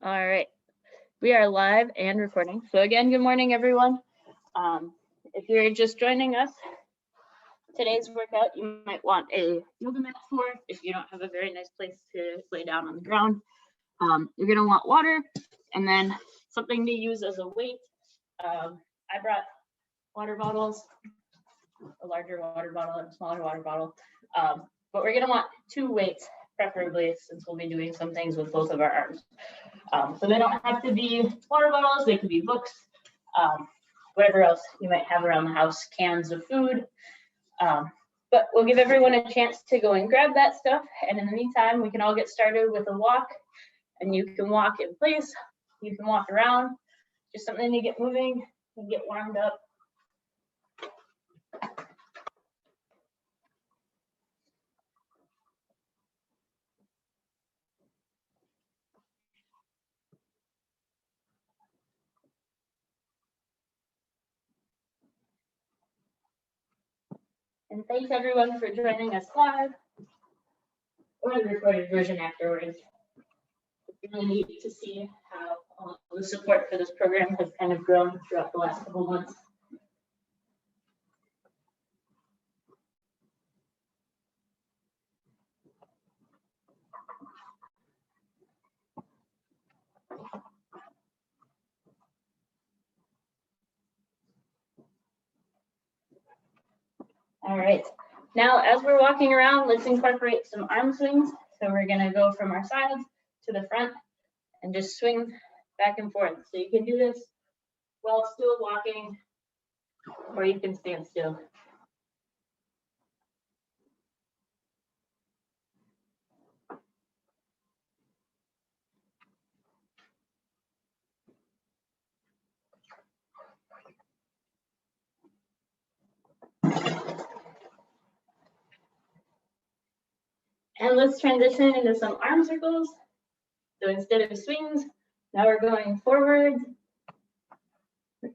All right, we are live and recording. So again, good morning, everyone. If you're just joining us, today's workout, you might want a yoga mat for if you don't have a very nice place to lay down on the ground. You're gonna want water and then something to use as a weight. I brought water bottles, a larger water bottle and a smaller water bottle. But we're gonna want two weights, preferably, since we'll be doing some things with both of our arms. So they don't have to be water bottles, they could be books, whatever else you might have around the house, cans of food. But we'll give everyone a chance to go and grab that stuff. And in the meantime, we can all get started with a walk. And you can walk in place, you can walk around, just something to get moving and get warmed up. And thanks everyone for joining us live or the recorded version afterwards. It's really neat to see how all the support for this program has kind of grown throughout the last couple months. All right, now as we're walking around, let's incorporate some arm swings. So we're gonna go from our sides to the front and just swing back and forth. So you can do this while still walking, or you can stand still. And let's transition into some arm circles. So instead of swings, now we're going forward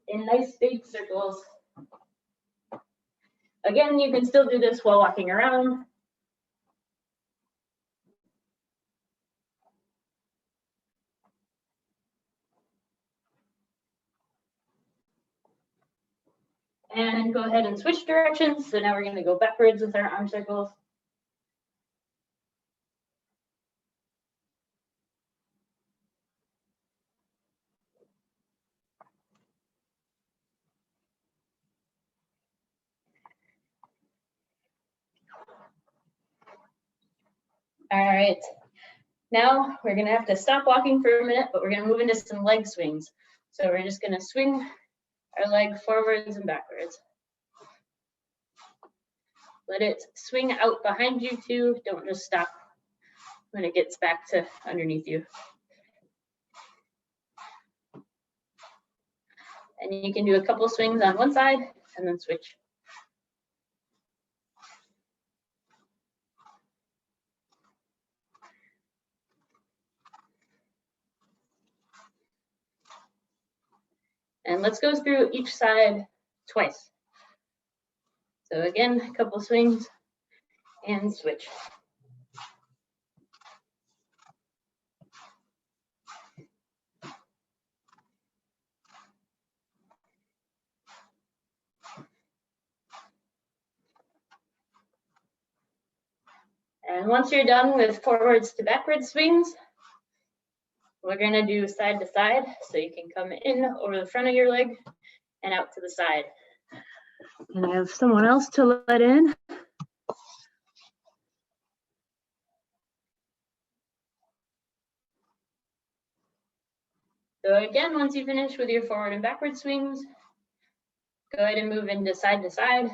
in nice big circles. Again, you can still do this while walking around. And go ahead and switch directions. So now we're going to go backwards with our arm circles. All right, now we're gonna have to stop walking for a minute, but we're gonna move into some leg swings. So we're just gonna swing our leg forwards and backwards. Let it swing out behind you too. Don't just stop when it gets back to underneath you. And you can do a couple swings on one side and then switch. And let's go through each side twice. So again, a couple swings and switch. And once you're done with forwards to backwards swings, we're gonna do side to side. So you can come in over the front of your leg and out to the side. And I have someone else to let in. So again, once you finish with your forward and backward swings, go ahead and move into side to side.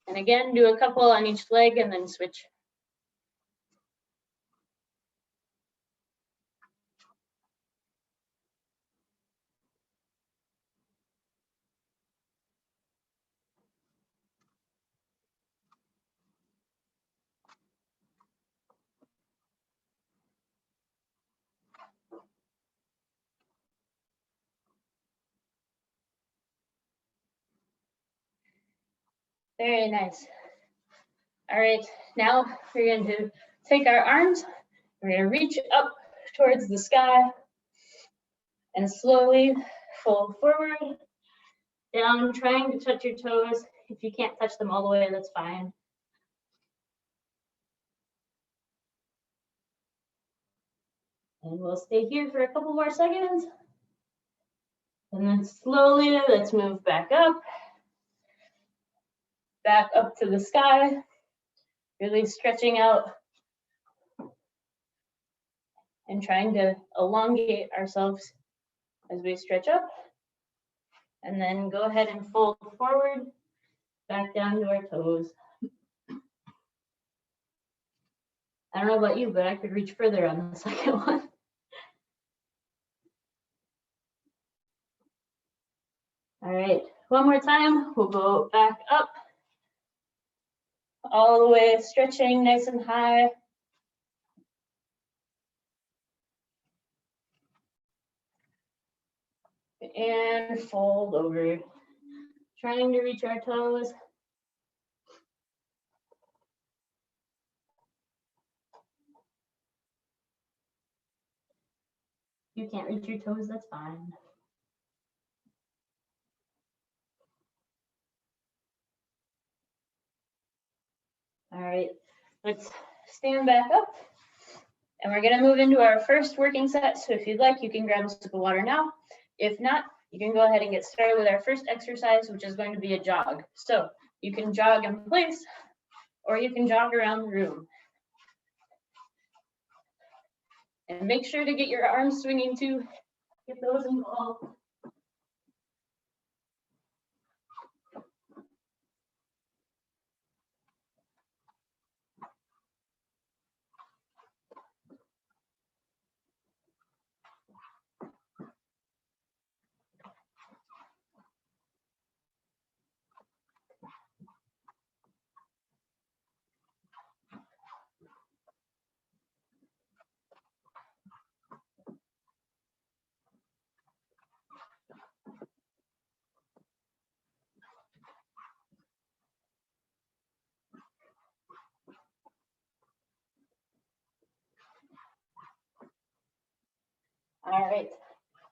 And again, do a couple on each leg and then switch. Very nice. All right, now we're going to take our arms, we're going to reach up towards the sky and slowly fold forward, down, trying to touch your toes. If you can't touch them all the way, that's fine. And we'll stay here for a couple more seconds. And then slowly, let's move back up to the sky, really stretching out and trying to elongate ourselves as we stretch up. And then go ahead and fold forward, back down to our toes. I don't know about you, but I could reach further on the second one. All right, one more time. We'll go back up, all the way, stretching nice and high. And fold over, trying to reach our toes. If you can't reach your toes, that's fine. All right, let's stand back up. And we're gonna move into our first working set. So if you'd like, you can grab a sip of water now. If not, you can go ahead and get started with our first exercise, which is going to be a jog. So you can jog in place, or you can jog around the room. And make sure to get your arms swinging too. Get those involved. All right,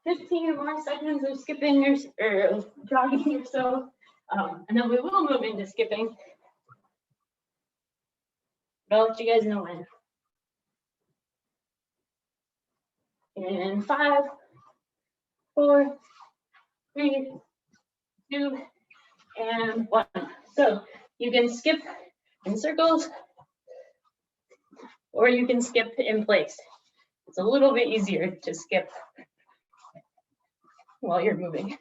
15 more seconds of skipping or jogging or so, and then we will move into skipping. But I'll let you guys know when. In 5, 4, 3, 2, and 1. So you can skip in circles, or you can skip in place. It's a little bit easier to skip while you're moving.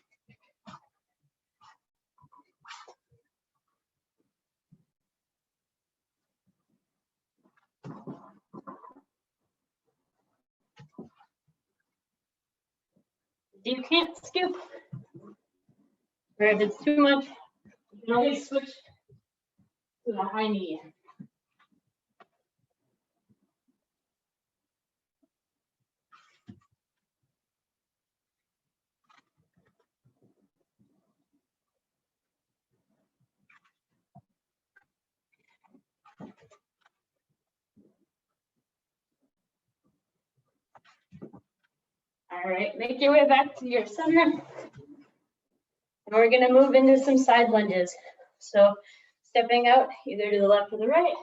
If you can't skip, or if it's too much, you can always switch to the high knee. All right, make your way back to your center. And we're gonna move into some side lunges. So stepping out either to the left or the right.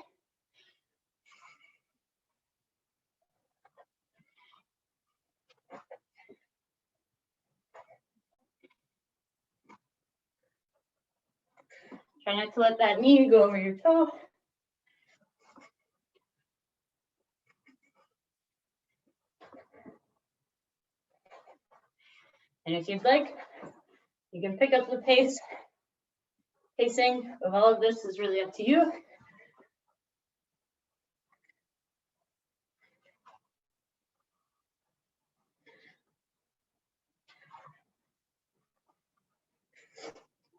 Try not to let that knee go over your toe. And if you'd like, you can pick up the pace. Pacing of all of this is really up to you.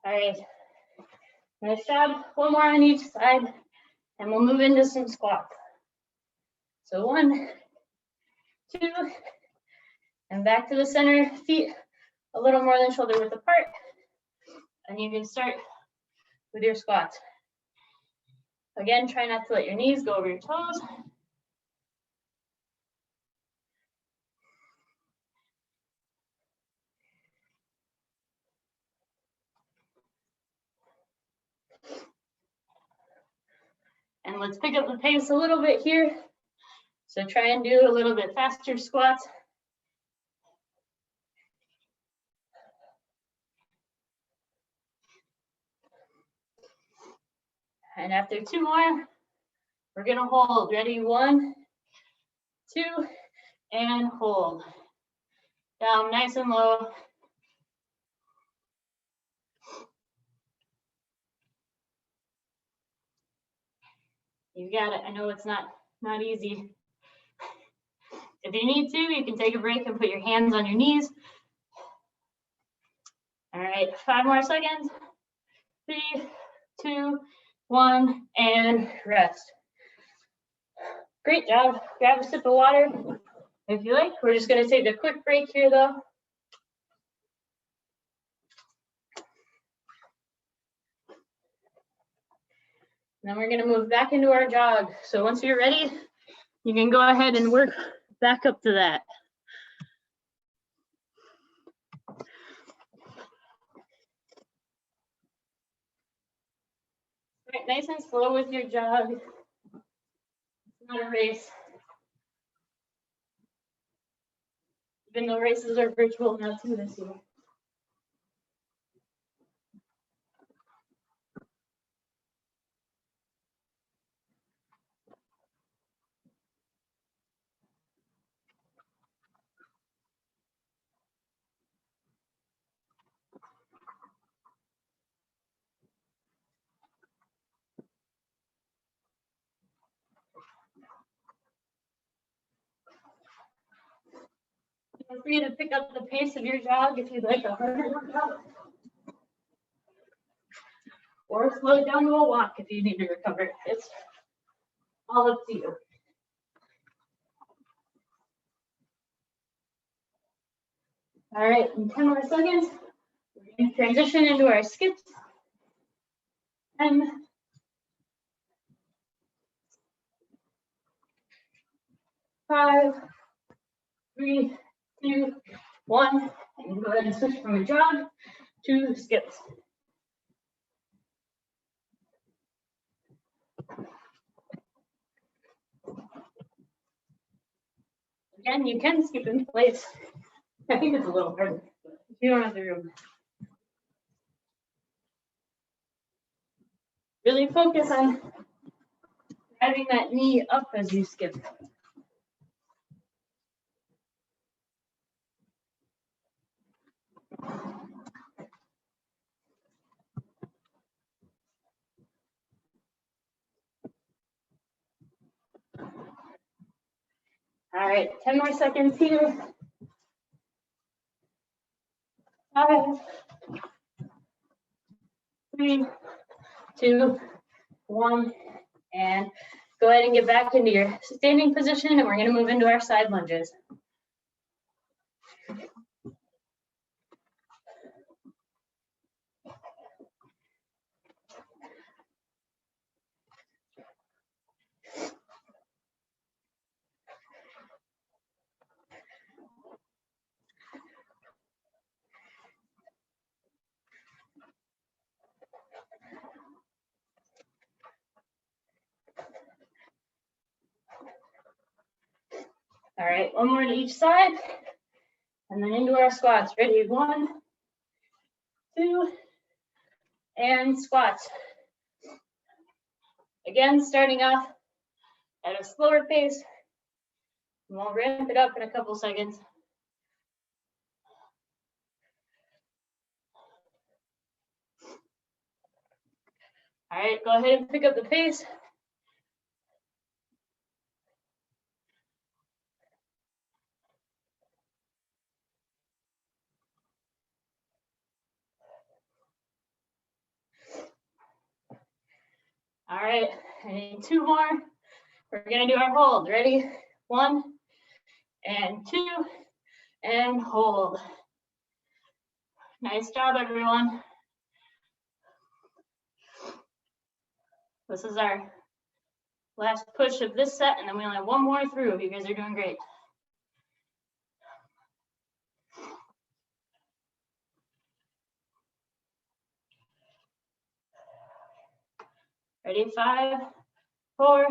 All right, nice job. One more on each side, and we'll move into some squats. So 1, 2, and back to the center, feet a little more than shoulder width apart. And you can start with your squats. Again, try not to let your knees go over your toes. And let's pick up the pace a little bit here. So try and do a little bit faster squats. And after 2 more, we're gonna hold. Ready, 1, 2, and hold. Down nice and low. You got it. I know it's not easy. If you need to, you can take a break and put your hands on your knees. All right, 5 more seconds. 3, 2, 1, and rest. Great job. Grab a sip of water if you like. We're just gonna take a quick break here though. And then we're gonna move back into our jog. So once you're ready, you can go ahead and work back up to that. All right, nice and slow with your jog. It's not a race. Even though races are virtual now too this year. Feel free to pick up the pace of your jog if you'd like a harder workout. Or slow it down to a walk if you need to recover. It's all up to you. All right, in 10 more seconds, we're going to transition into our skips. 10, 5, 3, 2, 1, and go ahead and switch from a jog to skips. Again, you can skip in place. I think it's a little harder, but if you don't have the room. Really focus on driving that knee up as you skip. All right, 10 more seconds here. 5, 3, 2, 1, and go ahead and get back into your standing position, and we're going to move into our side lunges. All right, 1 more to each side, and then into our squats. Ready, 1, 2, and squats. Again, starting off at a slower pace, and we'll ramp it up in a couple seconds. All right, go ahead and pick up the pace. All right, I need 2 more. We're gonna do our hold. Ready? 1, and 2, and hold. Nice job, everyone. This is our last push of this set, and then we only have 1 more through. You guys are doing great. Ready? 5, 4,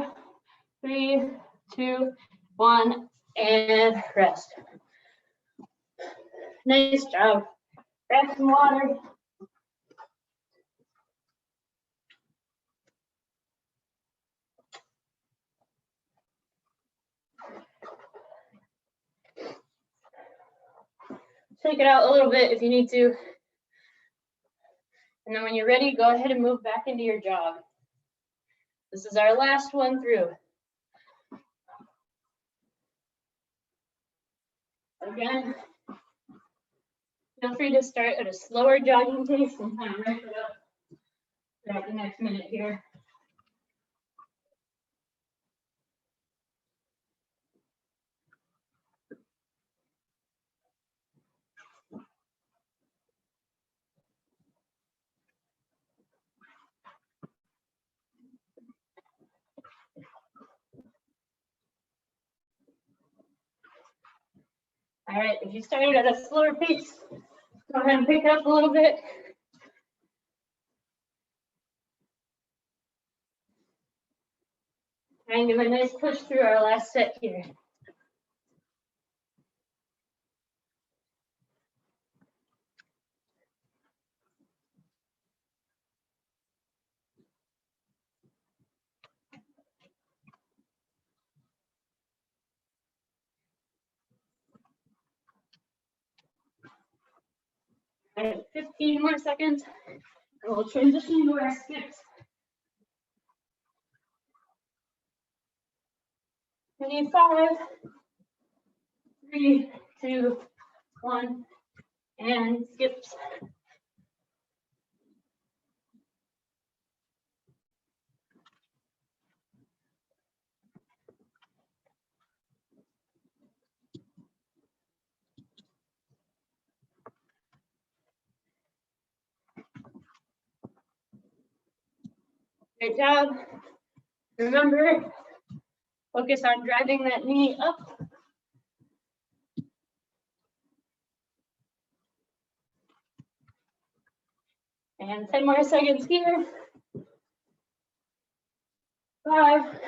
3, 2, 1, and rest. Nice job. Grab some water. Take it out a little bit if you need to. And then when you're ready, go ahead and move back into your jog. This is our last one through. Again, feel free to start at a slower jogging pace and kind of ramp it up throughout the next minute here. All right, if you started at a slower pace, go ahead and pick it up a little bit. And give a nice push through our last set here. All right, 15 more seconds, and we'll transition to our skips. We need 5, 3, 2, 1, and skips. Great job. Remember, focus on driving that knee up. And 10 more seconds here. 5,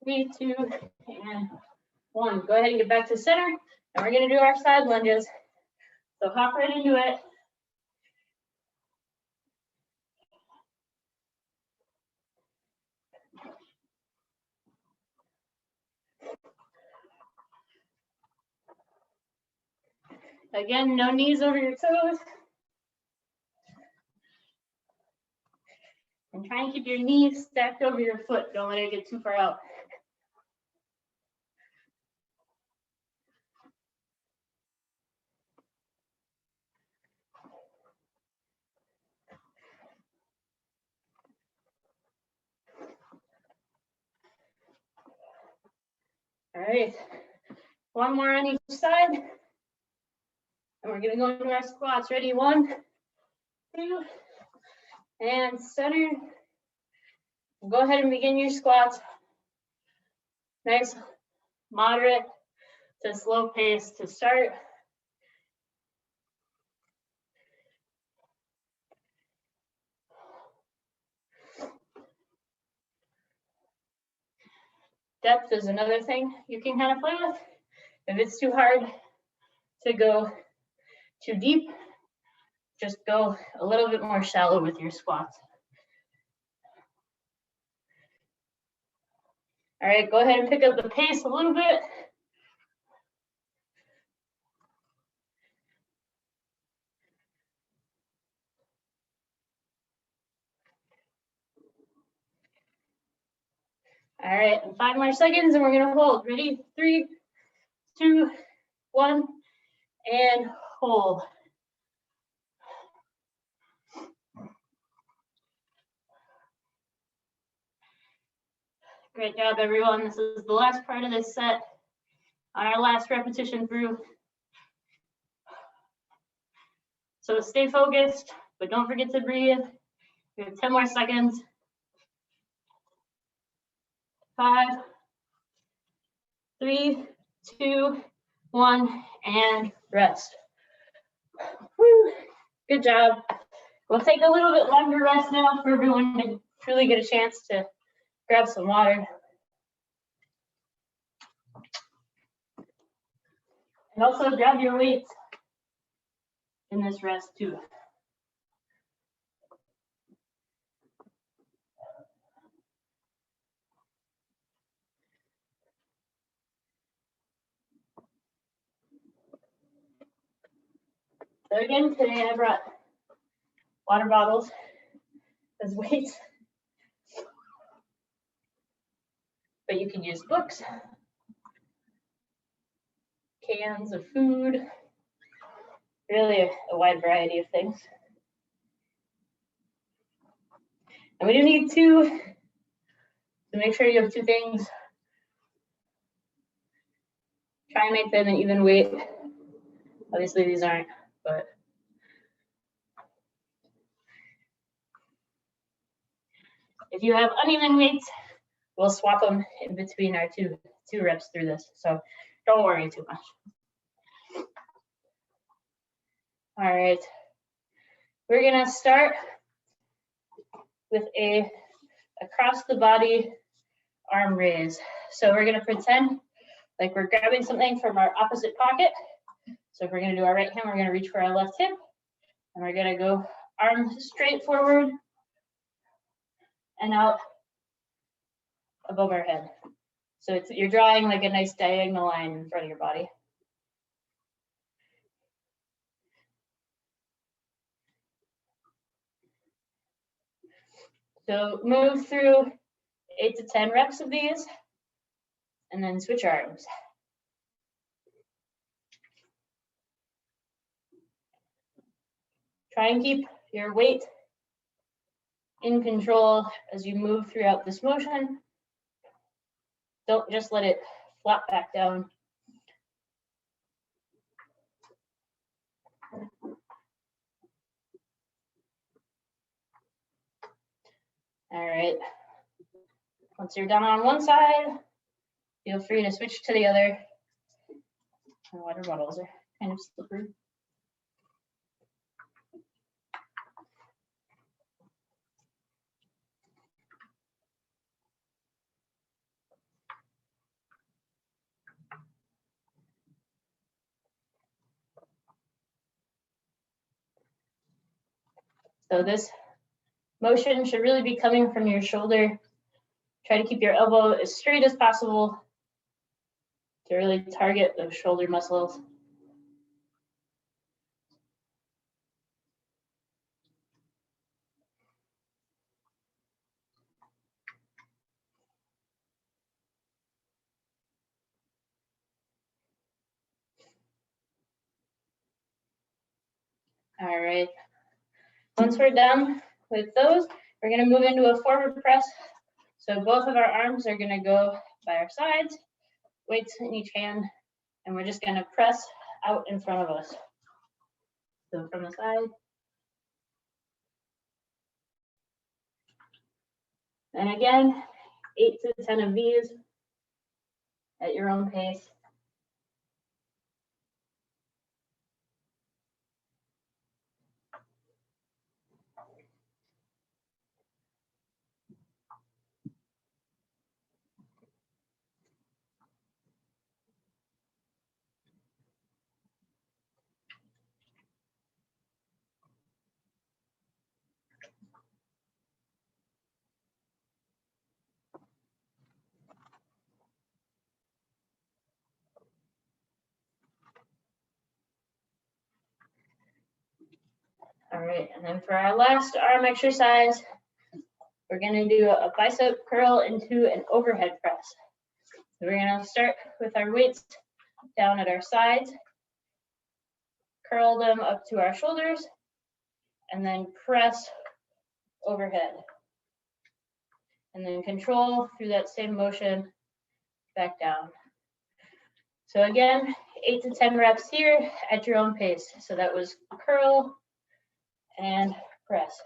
3, 2, and 1. Go ahead and get back to center. And we're going to do our side lunges. So hop right into it. Again, no knees over your toes. And try and keep your knees stacked over your foot. Don't let it get too far out. All right, one more on each side. And we're gonna go into our squats. Ready, 1, 2, and center. Go ahead and begin your squats. Nice, moderate to slow pace to start. Depth is another thing you can kind of play with. If it's too hard to go too deep, just go a little bit more shallow with your squats. All right, go ahead and pick up the pace a little bit. All right, and 5 more seconds and we're gonna hold. Ready, 3, 2, 1, and hold. Great job, everyone. This is the last part of this set on our last repetition through. So stay focused, but don't forget to breathe. We have 10 more seconds. 5, 3, 2, 1, and rest. Woo. Good job. We'll take a little bit longer rest now for everyone to truly get a chance to grab some water. And also grab your weights in this rest too. So again, today I brought water bottles as weights, but you can use books, cans of food, really a wide variety of things. And we do need two, so make sure you have two things. Try and make them an even weight. Obviously these aren't, but if you have uneven weights, we'll swap them in between our two reps through this. So don't worry too much. All right, we're gonna start with a across the body arm raise. So we're gonna pretend like we're grabbing something from our opposite pocket. So if we're gonna do our right hand, we're gonna reach for our left hip, and we're gonna go arm straight forward and out above our head. So you're drawing like a nice diagonal line in front of your body. So move through 8 to 10 reps of these, and then switch arms. Try and keep your weight in control as you move throughout this motion. Don't just let it flop back down. All right. Once you're done on one side, feel free to switch to the other. My water bottles are kind of slippery. So this motion should really be coming from your shoulder. Try to keep your elbow as straight as possible to really target those shoulder muscles. All right. Once we're done with those, we're going to move into a forward press. So both of our arms are going to go by our sides, weights in each hand, and we're just going to press out in front of us. So from the side. And again, 8 to 10 of these at your own pace. All right, and then for our last arm exercise, we're going to do a bicep curl into an overhead press. So we're going to start with our weights down at our sides, curl them up to our shoulders, and then press overhead. And then control through that same motion back down. So again, 8 to 10 reps here at your own pace. So that was curl and press.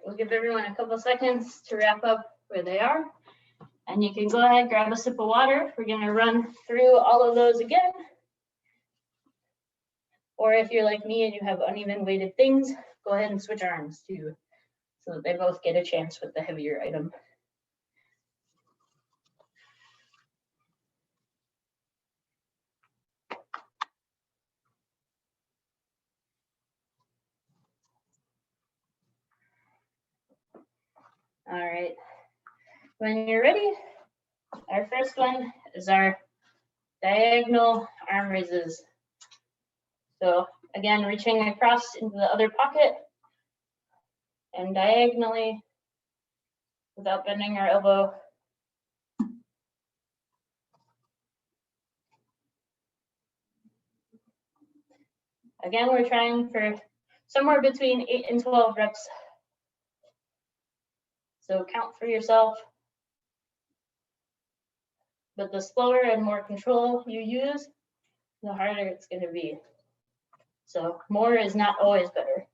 we'll give everyone a couple seconds to wrap up where they are. And you can go ahead, grab a sip of water. We're gonna run through all of those again. Or if you're like me and you have uneven weighted things, go ahead and switch arms too, so that they both get a chance with the heavier item. All right, when you're ready, our first one is our diagonal arm raises. So again, reaching across into the other pocket and diagonally without bending our elbow. Again, we're trying for somewhere between 8 and 12 reps. So count for yourself. But the slower and more control you use, the harder it's going to be. So more is not always better.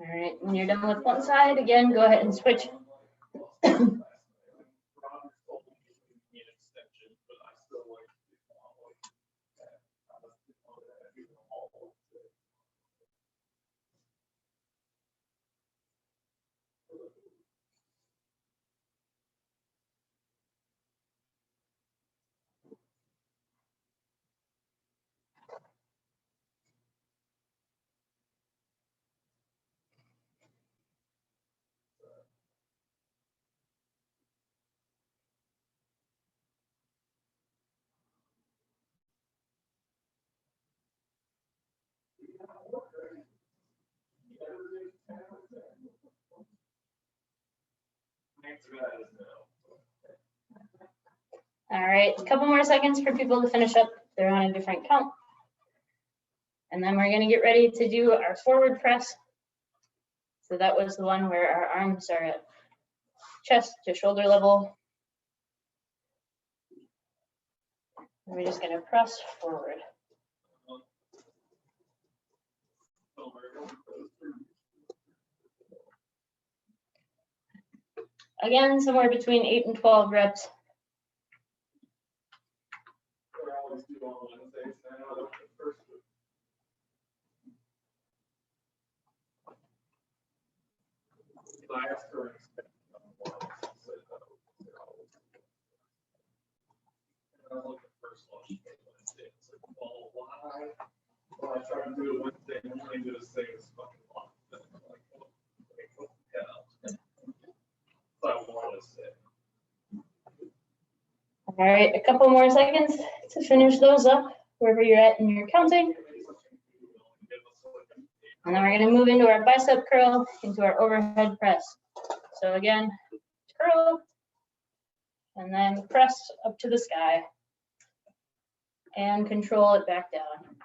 All right, when you're done with one side, again, go ahead and switch. All right, a couple more seconds for people to finish up. They're on a different count. And then we're gonna get ready to do our forward press. So that was the one where our arms are at chest to shoulder level. And we're just gonna press forward. Again, somewhere between 8 and 12 reps. Well, I tried to do it Wednesday morning, do this thing is fucking long. So I wanted to say. All right, a couple more seconds to finish those up, wherever you're at in your counting. And then we're gonna move into our bicep curl, into our overhead press. So again, curl, and then press up to the sky, and control it back down.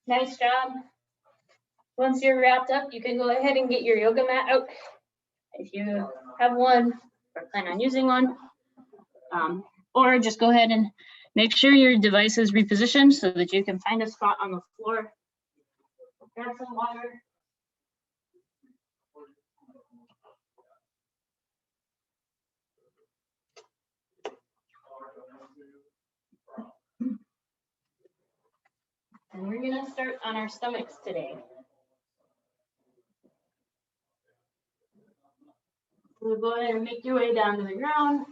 Nice job. Once you're wrapped up, you can go ahead and get your yoga mat out if you have one or plan on using one. Or just go ahead and make sure your device is repositioned so that you can find a spot on the floor. Grab some water. And we're gonna start on our stomachs today. We'll go ahead and make your way down to the ground.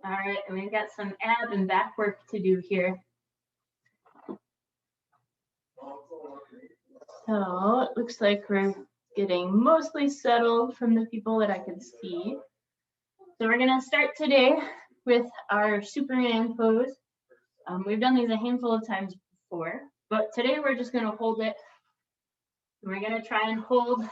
All right, and we've got some ab and back work to do here. So it looks like we're getting mostly settled from the people that I can see. So we're gonna start today with our Superman pose. We've done these a handful of times before, but today we're just gonna hold it. We're gonna try and hold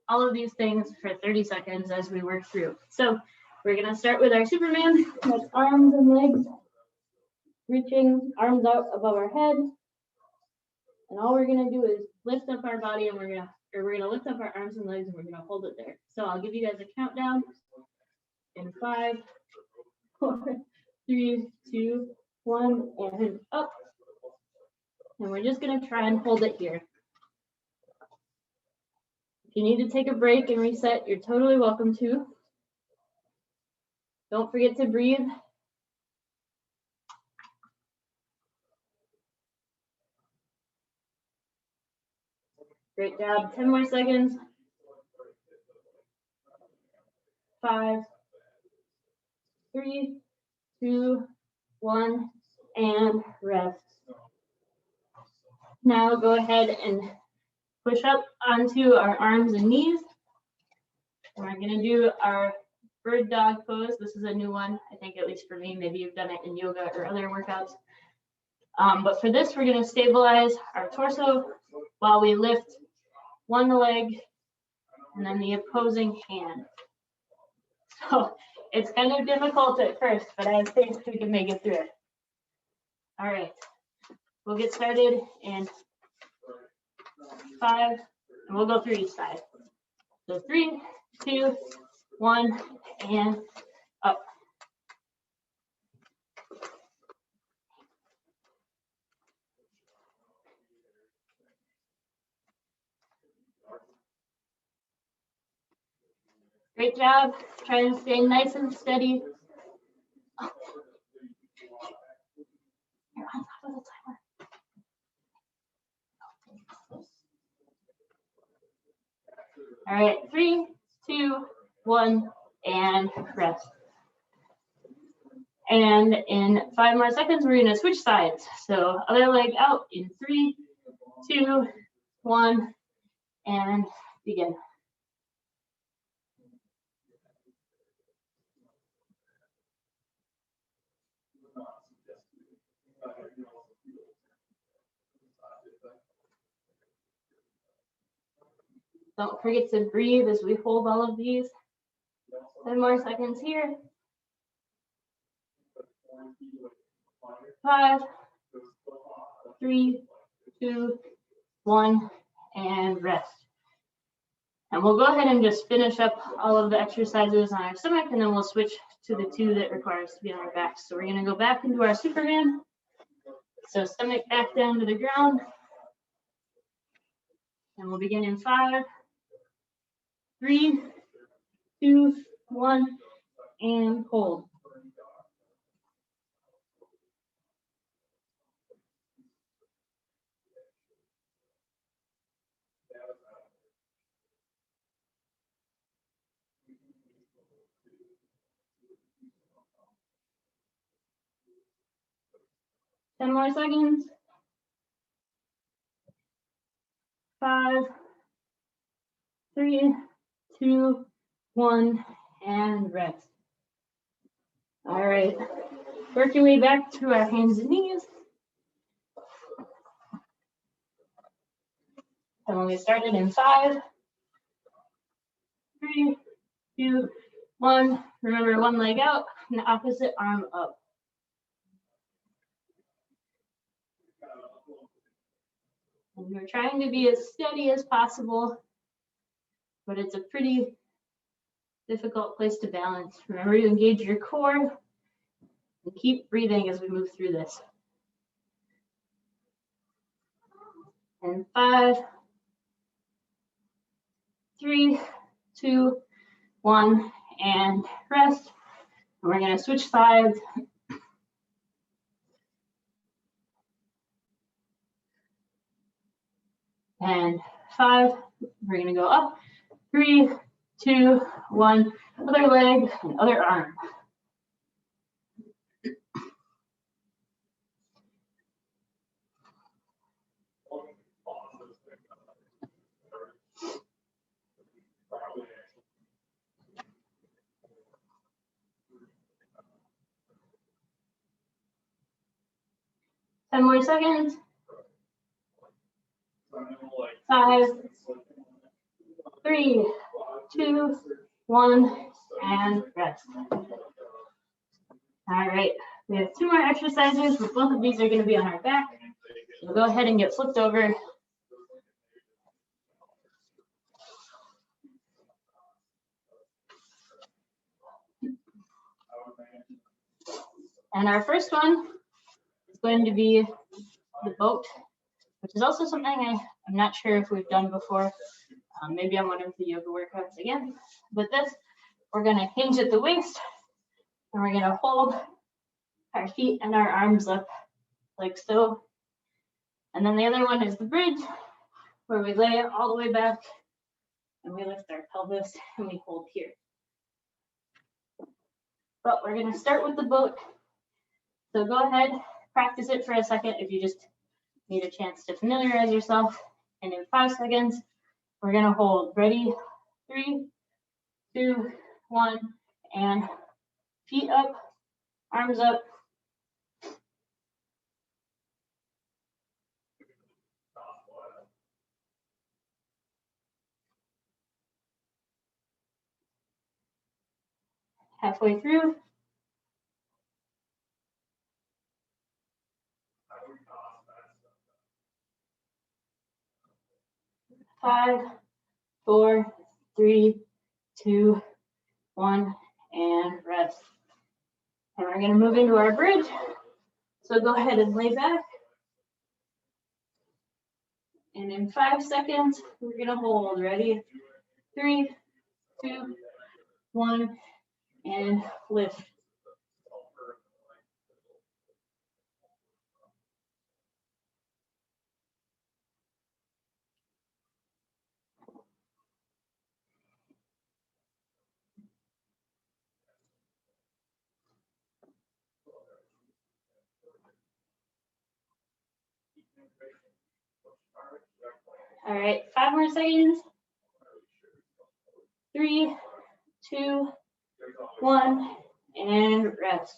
all of these things for 30 seconds as we work through. So we're gonna start with our Superman, that's arms and legs, reaching arms out above our head. And all we're gonna do is lift up our body and we're gonna lift up our arms and legs and we're gonna hold it there. So I'll give you guys a countdown in 5, 4, 3, 2, 1, and up. And we're just gonna try and hold it here. If you need to take a break and reset, you're totally welcome to. Don't forget to breathe. Great job. 10 more seconds. 5, 3, 2, 1, and rest. Now go ahead and push up onto our arms and knees. And we're gonna do our bird dog pose. This is a new one, I think, at least for me. Maybe you've done it in yoga or other workouts. But for this, we're gonna stabilize our torso while we lift one leg and then the opposing hand. So it's kind of difficult at first, but I think we can make it through it. All right, we'll get started in 5, and we'll go through each side. So 3, 2, 1, and up. Great job. Try and stay nice and steady. Oh. You're on top of the timer. All right, 3, 2, 1, and rest. And in 5 more seconds, we're gonna switch sides. So other leg out in 3, 2, 1, and begin. Don't forget to breathe as we hold all of these. 10 more seconds here. 5, 3, 2, 1, and rest. And we'll go ahead and just finish up all of the exercises on our stomach, and then we'll switch to the 2 that require us to be on our backs. So we're gonna go back into our Superman. So stomach back down to the ground. And we'll begin in 5, 3, 2, 1, and hold. Ten more seconds. 5, 3, 2, 1, and rest. All right, working way back to our hands and knees. And when we started in 5, 3, 2, 1. Remember, one leg out and opposite arm up. And we're trying to be as steady as possible, but it's a pretty difficult place to balance. Remember to engage your core and keep breathing as we move through this. And 5, 3, 2, 1, and rest. And we're going to switch sides. And 5, we're going to go up. 3, 2, 1, other leg and other arm. Ten more seconds. 5, 3, 2, 1, and rest. All right, we have 2 more exercises, but both of these are going to be on our back. So go ahead and get flipped over. And our first one is going to be the boat, which is also something I'm not sure if we've done before. Maybe on one of the yoga workouts again. But this, we're going to hinge at the waist, and we're going to hold our feet and our arms up like so. And then the other one is the bridge, where we lay it all the way back, and we lift our pelvis, and we hold here. But we're going to start with the boat. So go ahead, practice it for a second if you just need a chance to familiarize yourself. And in 5 seconds, we're going to hold. Ready? 3, 2, 1, and feet up, arms up. Halfway through. 5, 4, 3, 2, 1, and rest. And we're going to move into our bridge. So go ahead and lay back. And in 5 seconds, we're going to hold. Ready? 3, 2, 1, and lift. All right, 5 more seconds. 3, 2, 1, and rest.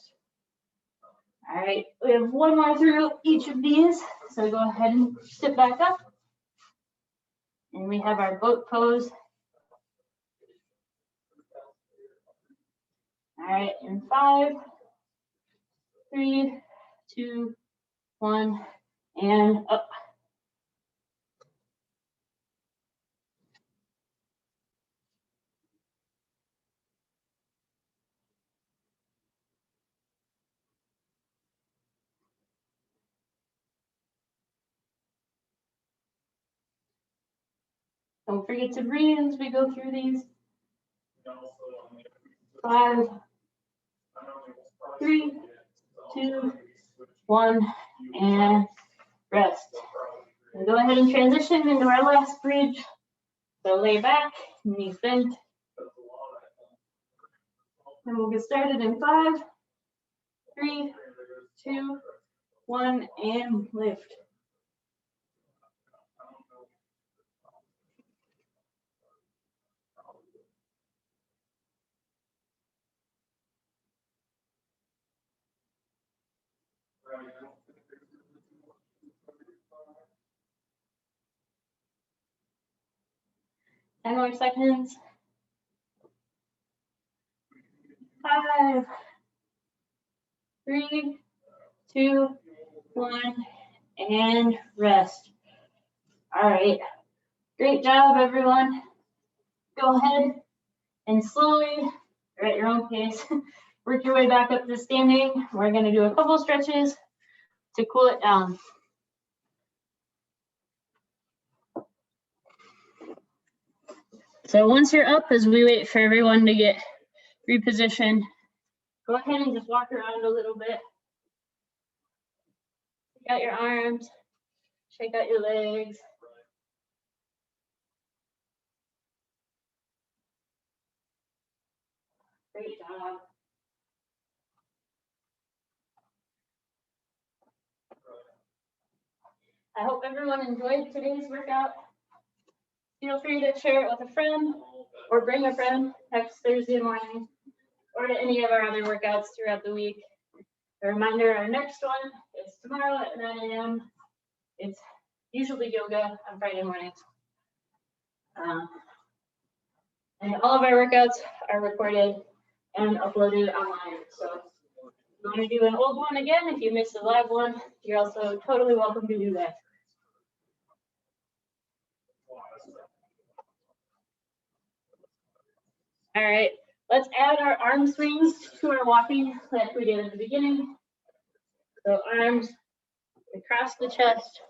All right, we have 1 more through each of these. So go ahead and sit back up. And we have our boat pose. All right, in 5, 3, 2, 1, and up. Don't forget to breathe as we go through these. 5, 3, 2, 1, and rest. And go ahead and transition into our last bridge. So lay back, knees bent. And we'll get started in 5, 3, 2, 1, and lift. Ten more seconds. 5, 3, 2, 1, and rest. All right, great job, everyone. Go ahead and slowly, or at your own pace, work your way back up to standing. We're gonna do a couple stretches to cool it down. So once you're up, as we wait for everyone to get repositioned, go ahead and just walk around a little bit. Shake out your arms, shake out your legs. Great job. I hope everyone enjoyed today's workout. Feel free to share it with a friend or bring a friend next Thursday morning or to any of our other workouts throughout the week. A reminder, our next one is tomorrow at 9 a.m. It's usually yoga on Friday mornings. And all of our workouts are recorded and uploaded online. So if you want to do an old one again, if you missed the live one, you're also totally welcome to do that. All right, let's add our arm swings to our walking like we did at the beginning. So arms across the chest,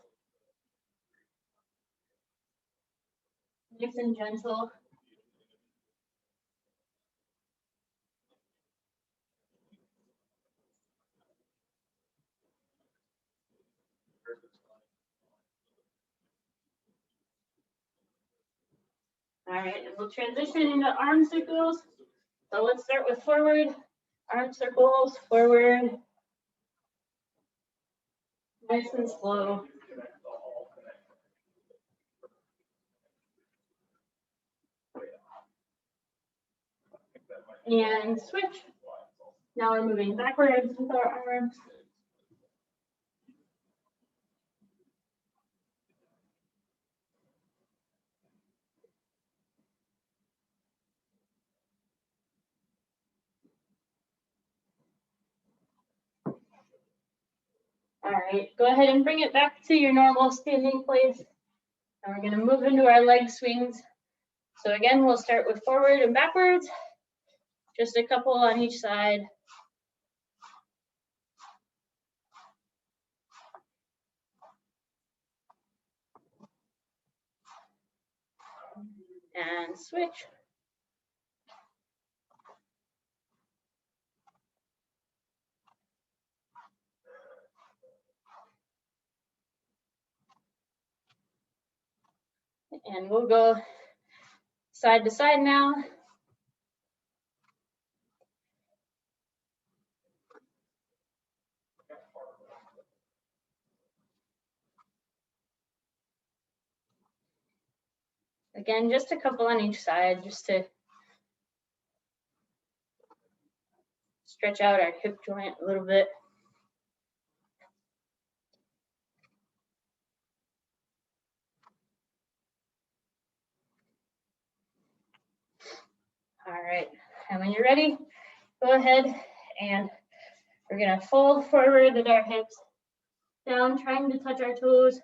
nice and gentle. All right, and we'll transition into arm circles. So let's start with forward, arm circles, forward. Nice and slow. And switch. Now we're moving backwards with our arms. All right, go ahead and bring it back to your normal standing place. And we're gonna move into our leg swings. So again, we'll start with forward and backwards, just a couple on each side. And switch. And we'll go side to side now. Again, just a couple on each side, just to stretch out our hip joint a little bit. All right, and when you're ready, go ahead and we're gonna fold forward with our hips down, trying to touch our toes.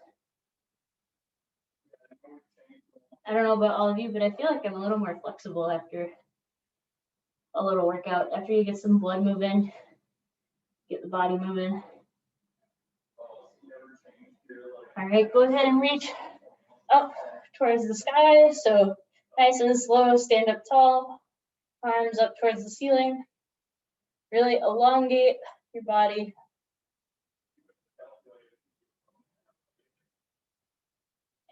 I don't know about all of you, but I feel like I'm a little more flexible after a little workout. After you get some blood moving, get the body moving. All right, go ahead and reach up towards the sky. So nice and slow, stand up tall, arms up towards the ceiling. Really elongate your body.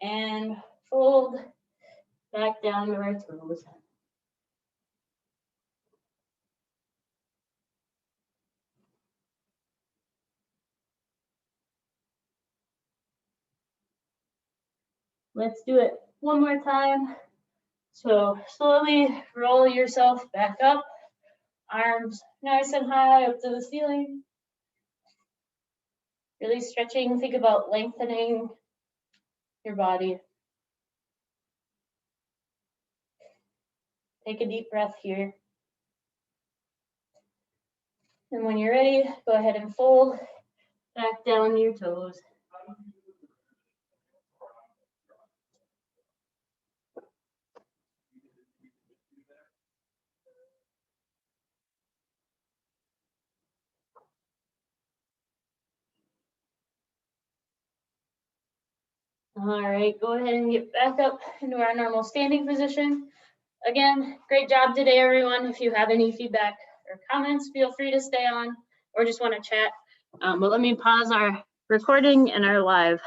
And fold back down to our toes. Let's do it one more time. So slowly roll yourself back up. Arms nice and high up to the ceiling. Really stretching, think about lengthening your body. Take a deep breath here. And when you're ready, go ahead and fold back down your toes. All right, go ahead and get back up into our normal standing position. Again, great job today, everyone. If you have any feedback or comments, feel free to stay on or just want to chat. But let me pause our recording and our live.